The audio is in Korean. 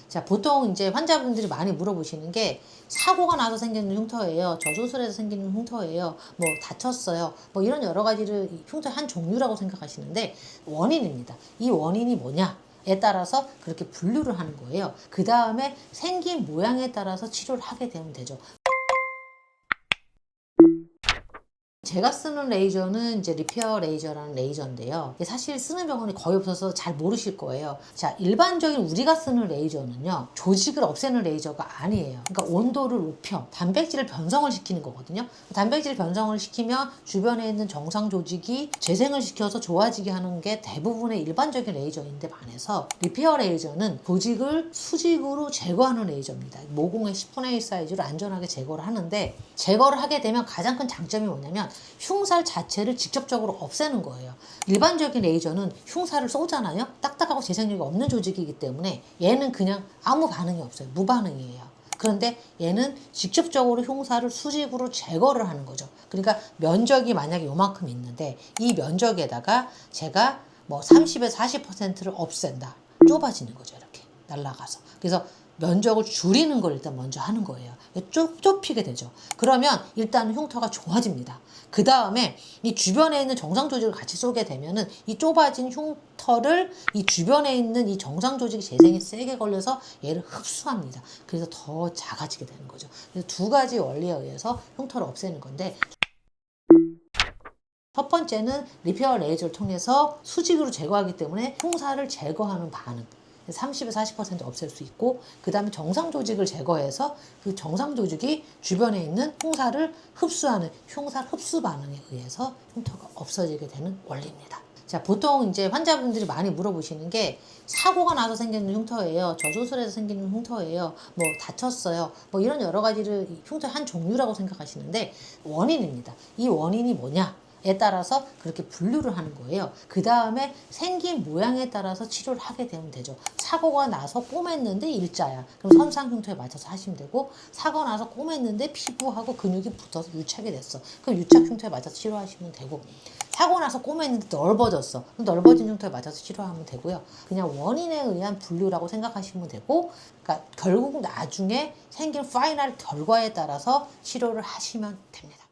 자, 보통 이제 환자분들이 많이 물어보시는 게 사고가 나서 생기는 흉터예요. 저조술에서 생기는 흉터예요. 뭐 다쳤어요. 뭐 이런 여러 가지를 흉터의 한 종류라고 생각하시는데 원인입니다. 이 원인이 뭐냐에 따라서 그렇게 분류를 하는 거예요. 그 다음에 생긴 모양에 따라서 치료를 하게 되면 되죠. 제가 쓰는 레이저는 이제 리페어 레이저라는 레이저인데요. 사실 쓰는 병원이 거의 없어서 잘 모르실 거예요. 자, 일반적인 우리가 쓰는 레이저는요, 조직을 없애는 레이저가 아니에요. 그러니까 온도를 높여 단백질을 변성을 시키는 거거든요. 단백질 변성을 시키면 주변에 있는 정상 조직이 재생을 시켜서 좋아지게 하는 게 대부분의 일반적인 레이저인데 반해서 리페어 레이저는 조직을 수직으로 제거하는 레이저입니다. 모공의 10분의 1 사이즈로 안전하게 제거를 하는데, 제거를 하게 되면 가장 큰 장점이 뭐냐면 흉살 자체를 직접적으로 없애는 거예요. 일반적인 레이저는 흉살을 쏘잖아요. 딱딱하고 재생력이 없는 조직이기 때문에 얘는 그냥 아무 반응이 없어요. 무반응이에요. 그런데 얘는 직접적으로 흉살을 수직으로 제거를 하는 거죠. 그러니까 면적이 만약에 요만큼 있는데 이 면적에다가 제가 뭐 30에서 40%를 없앤다. 좁아지는 거죠. 이렇게 날아가서. 그래서 면적을 줄이는 걸 일단 먼저 하는 거예요. 좁히게 되죠. 그러면 일단 흉터가 좋아집니다. 그 다음에 이 주변에 있는 정상 조직을 같이 쏘게 되면은 이 좁아진 흉터를 이 주변에 있는 이 정상 조직 재생이 세게 걸려서 얘를 흡수합니다. 그래서 더 작아지게 되는 거죠. 그래서 두 가지 원리에 의해서 흉터를 없애는 건데, 첫 번째는 리페어 레이저를 통해서 수직으로 제거하기 때문에 흉살을 제거하는 반응. 30에서 40% 없앨 수 있고, 그 다음에 정상 조직을 제거해서 그 정상 조직이 주변에 있는 흉살을 흡수하는 흉살 흡수 반응에 의해서 흉터가 없어지게 되는 원리입니다. 자, 보통 이제 환자분들이 많이 물어보시는 게 사고가 나서 생기는 흉터예요. 저조술에서 생기는 흉터예요. 뭐 다쳤어요. 뭐 이런 여러 가지를 흉터의 한 종류라고 생각하시는데 원인입니다. 이 원인이 뭐냐에 따라서 그렇게 분류를 하는 거예요. 그 다음에 생긴 모양에 따라서 치료를 하게 되면 되죠. 사고가 나서 꼬맸는데 일자야. 그럼 선상 흉터에 맞춰서 하시면 되고, 사고 나서 꼬맸는데 피부하고 근육이 붙어서 유착이 됐어. 그럼 유착 흉터에 맞춰서 치료하시면 되고, 사고 나서 꼬맸는데 넓어졌어. 그럼 넓어진 흉터에 맞춰서 치료하면 되고요. 그냥 원인에 의한 분류라고 생각하시면 되고, 그러니까 결국 나중에 생긴 파이널 결과에 따라서 치료를 하시면 됩니다.